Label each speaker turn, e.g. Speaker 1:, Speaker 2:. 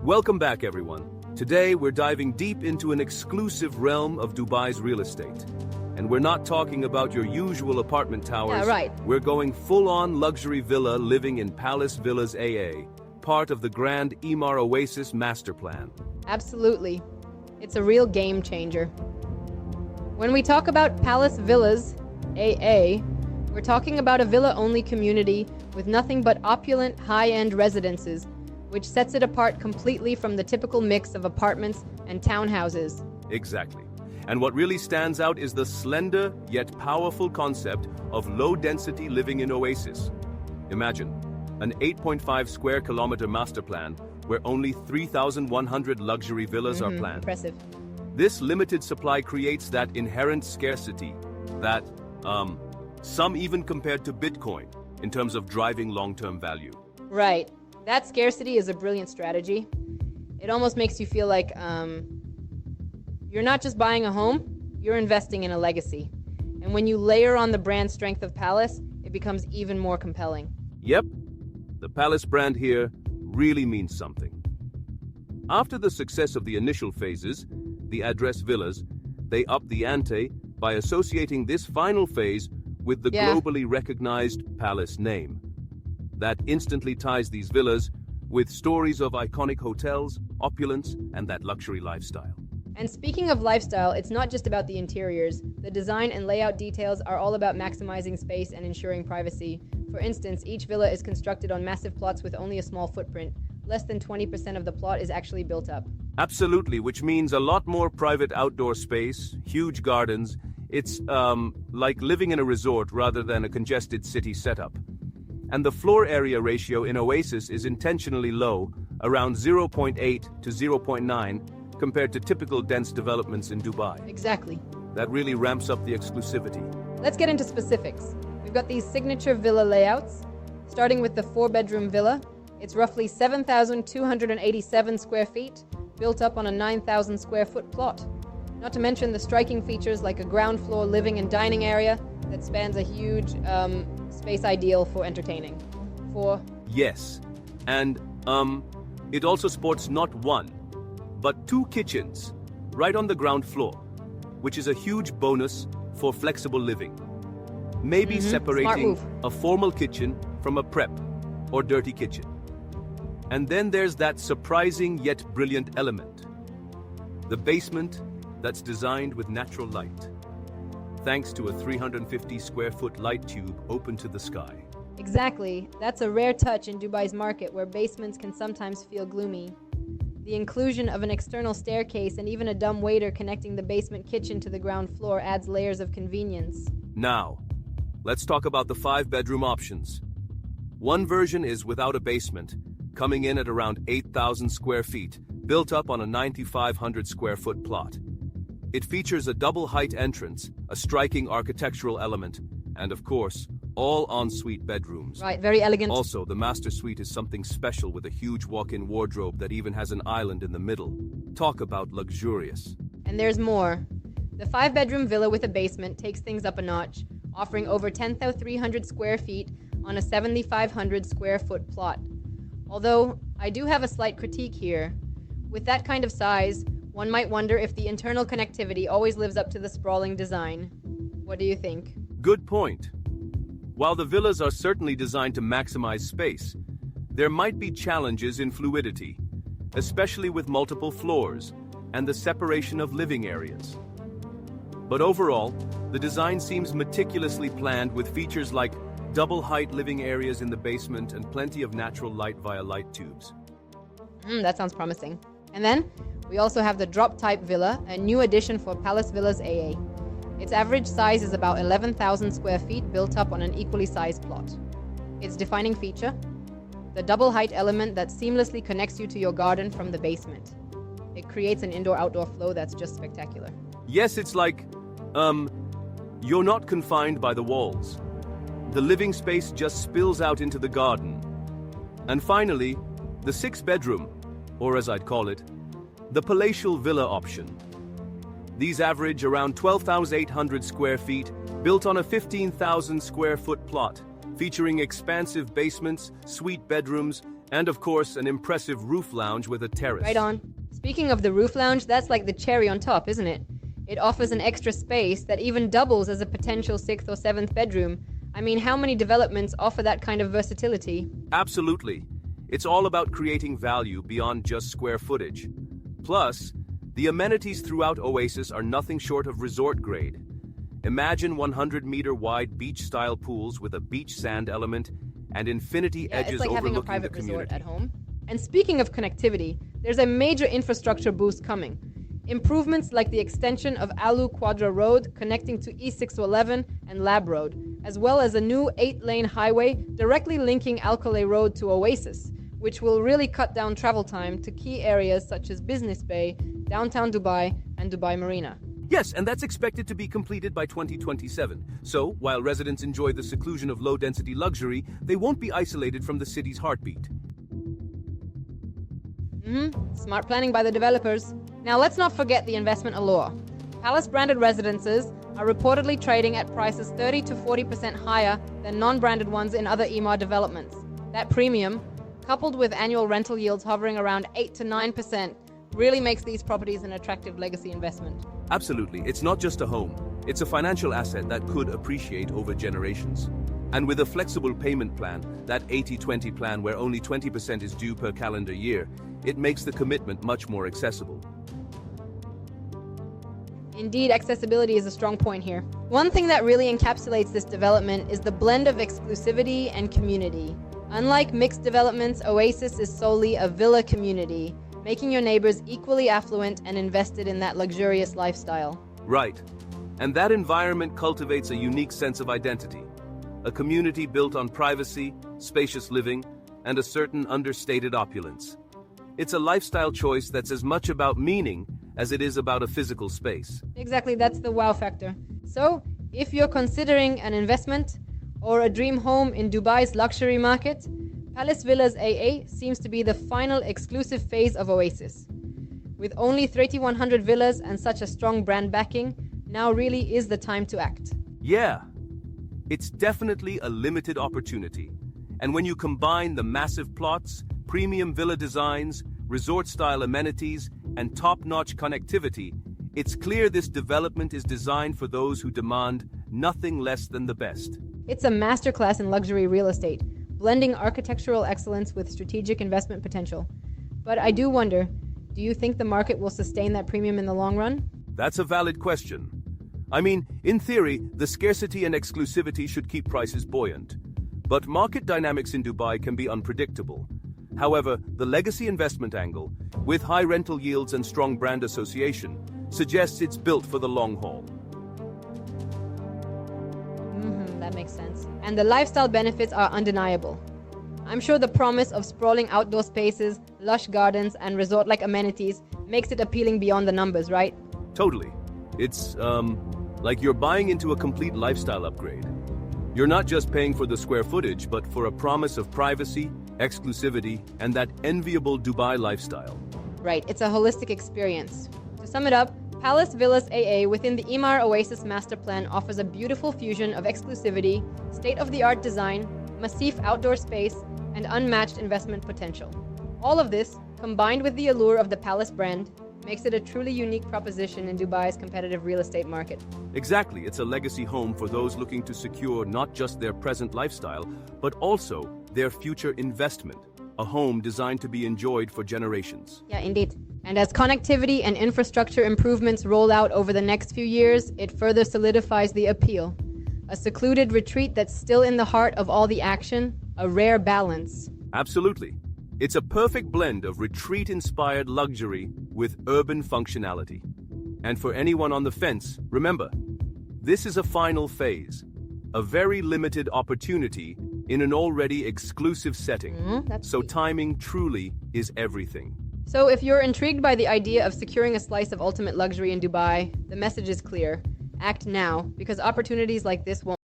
Speaker 1: Welcome back, everyone. Today, we're diving deep into an exclusive realm of Dubai's real estate. And we're not talking about your usual apartment towers.
Speaker 2: Yeah, right.
Speaker 1: We're going full-on luxury villa living in Palace Villas AA, part of the Grand Emaar Oasis master plan.
Speaker 2: Absolutely. It's a real game changer. When we talk about Palace Villas AA, we're talking about a villa-only community with nothing but opulent, high-end residences, which sets it apart completely from the typical mix of apartments and townhouses.
Speaker 1: Exactly. And what really stands out is the slender yet powerful concept of low-density living in Oasis. Imagine an 8.5 square kilometer master plan where only 3,100 luxury villas are planned.
Speaker 2: Impressive.
Speaker 1: This limited supply creates that inherent scarcity that, some even compared to Bitcoin in terms of driving long-term value.
Speaker 2: Right. That scarcity is a brilliant strategy. It almost makes you feel like you're not just buying a home, you're investing in a legacy. And when you layer on the brand strength of Palace, it becomes even more compelling.
Speaker 1: Yep, the Palace brand here really means something. After the success of the initial phases, the Address Villas, they upped the ante by associating this final phase with the globally recognized Palace name. That instantly ties these villas with stories of iconic hotels, opulence, and that luxury lifestyle.
Speaker 2: And speaking of lifestyle, it's not just about the interiors. The design and layout details are all about maximizing space and ensuring privacy. For instance, each villa is constructed on massive plots with only a small footprint. Less than 20% of the plot is actually built up.
Speaker 1: Absolutely, which means a lot more private outdoor space, huge gardens. It's like living in a resort rather than a congested city setup. And the floor area ratio in Oasis is intentionally low, around 0.8 to 0.9, compared to typical dense developments in Dubai.
Speaker 2: Exactly.
Speaker 1: That really ramps up the exclusivity.
Speaker 2: Let's get into specifics. We've got these signature villa layouts, starting with the 4-bedroom villa. It's roughly 7,287 square feet, built up on a 9,000 square foot plot. Not to mention the striking features like a ground floor living and dining area that spans a huge space ideal for entertaining.
Speaker 1: Yes, and it also sports not one, but 2 kitchens right on the ground floor, which is a huge bonus for flexible living. Maybe separating a formal kitchen from a prep or dirty kitchen. And then there's that surprising yet brilliant element, the basement that's designed with natural light, thanks to a 350 square foot light tube open to the sky.
Speaker 2: Exactly. That's a rare touch in Dubai's market where basements can sometimes feel gloomy. The inclusion of an external staircase and even a dumb waiter connecting the basement kitchen to the ground floor adds layers of convenience.
Speaker 1: Now, let's talk about the 5-bedroom options. One version is without a basement, coming in at around 8,000 square feet, built up on a 9,500 square foot plot. It features a double-height entrance, a striking architectural element, and of course, all ensuite bedrooms.
Speaker 2: Right, very elegant.
Speaker 1: Also, the master suite is something special with a huge walk-in wardrobe that even has an island in the middle. Talk about luxurious.
Speaker 2: And there's more. The 5-bedroom villa with a basement takes things up a notch, offering over 10,300 square feet on a 7,500 square foot plot. Although, I do have a slight critique here. With that kind of size, one might wonder if the internal connectivity always lives up to the sprawling design. What do you think?
Speaker 1: Good point. While the villas are certainly designed to maximize space, there might be challenges in fluidity, especially with multiple floors and the separation of living areas. But overall, the design seems meticulously planned with features like double-height living areas in the basement and plenty of natural light via light tubes.
Speaker 2: That sounds promising. And then, we also have the drop-type villa, a new addition for Palace Villas AA. Its average size is about 11,000 square feet built up on an equally sized plot. Its defining feature? The double-height element that seamlessly connects you to your garden from the basement. It creates an indoor-outdoor flow that's just spectacular.
Speaker 1: Yes, it's like, you're not confined by the walls. The living space just spills out into the garden. And finally, the 6-bedroom, or as I'd call it, the palatial villa option. These average around 12,800 square feet, built on a 15,000 square foot plot, featuring expansive basements, suite bedrooms, And of course, an impressive roof lounge with a terrace.
Speaker 2: Right on. Speaking of the roof lounge, that's like the cherry on top, isn't it? It offers an extra space that even doubles as a potential 6th or 7th bedroom. I mean, how many developments offer that kind of versatility?
Speaker 1: Absolutely. It's all about creating value beyond just square footage. Plus, the amenities throughout Oasis are nothing short of resort grade. Imagine 100-meter wide beach-style pools with a beach sand element and infinity edges
Speaker 2: it's like having a
Speaker 1: overlooking
Speaker 2: private
Speaker 1: the
Speaker 2: resort
Speaker 1: community.
Speaker 2: at home. And speaking of connectivity, there's a major infrastructure boost coming. Improvements like the extension of Alu Quadra Road connecting to E611 and Lab Road, as well as a new 8-lane highway directly linking Alcalay Road to Oasis, which will really cut down travel time to key areas such as Business Bay, downtown Dubai, and Dubai Marina.
Speaker 1: Yes, and that's expected to be completed by 2027. So, while residents enjoy the seclusion of low-density luxury, they won't be isolated from the city's heartbeat.
Speaker 2: Smart planning by the developers. Now let's not forget the investment allure. Palace-branded residences are reportedly trading at prices 30 to 40% higher than non-branded ones in other Emaar developments. That premium, coupled with annual rental yields hovering around 8 to 9%, really makes these properties an attractive legacy investment.
Speaker 1: Absolutely. It's not just a home. It's a financial asset that could appreciate over generations. And with a flexible payment plan, that 80-20 plan where only 20% is due per calendar year, it makes the commitment much more accessible.
Speaker 2: Indeed, accessibility is a strong point here. One thing that really encapsulates this development is the blend of exclusivity and community. Unlike mixed developments, Oasis is solely a villa community, making your neighbors equally affluent and invested in that luxurious lifestyle.
Speaker 1: Right. And that environment cultivates a unique sense of identity. A community built on privacy, spacious living, and a certain understated opulence. It's a lifestyle choice that's as much about meaning as it is about a physical space.
Speaker 2: Exactly, that's the wow factor. So, if you're considering an investment or a dream home in Dubai's luxury market, Palace Villas AA seems to be the final exclusive phase of Oasis. With only 3,100 villas and such a strong brand backing, now really is the time to act.
Speaker 1: Yeah, it's definitely a limited opportunity. And when you combine the massive plots, premium villa designs, resort-style amenities, and top-notch connectivity, it's clear this development is designed for those who demand nothing less than the best.
Speaker 2: It's a masterclass in luxury real estate, blending architectural excellence with strategic investment potential. But I do wonder, do you think the market will sustain that premium in the long run?
Speaker 1: That's a valid question. I mean, in theory, the scarcity and exclusivity should keep prices buoyant. But market dynamics in Dubai can be unpredictable. However, the legacy investment angle, with high rental yields and strong brand association, suggests it's built for the long haul.
Speaker 2: That makes sense. And the lifestyle benefits are undeniable. I'm sure the promise of sprawling outdoor spaces, lush gardens, and resort-like amenities makes it appealing beyond the numbers, right?
Speaker 1: Totally. It's, like you're buying into a complete lifestyle upgrade. You're not just paying for the square footage, but for a promise of privacy, exclusivity, and that enviable Dubai lifestyle.
Speaker 2: Right, it's a holistic experience. To sum it up, Palace Villas AA within the Emaar Oasis Master Plan offers a beautiful fusion of exclusivity, state-of-the-art design, massif outdoor space, and unmatched investment potential. All of this, combined with the allure of the Palace brand, makes it a truly unique proposition in Dubai's competitive real estate market.
Speaker 1: Exactly, it's a legacy home for those looking to secure not just their present lifestyle, but also their future investment. A home designed to be enjoyed for generations.
Speaker 2: Yeah, indeed. And as connectivity and infrastructure improvements roll out over the next few years, it further solidifies the appeal. A secluded retreat that's still in the heart of all the action, a rare balance.
Speaker 1: Absolutely. It's a perfect blend of retreat-inspired luxury with urban functionality. And for anyone on the fence, remember, this is a final phase, a very limited opportunity in an already exclusive setting. So timing truly is everything.
Speaker 2: So if you're intrigued by the idea of securing a slice of ultimate luxury in Dubai, the message is clear. Act now, because opportunities like this won't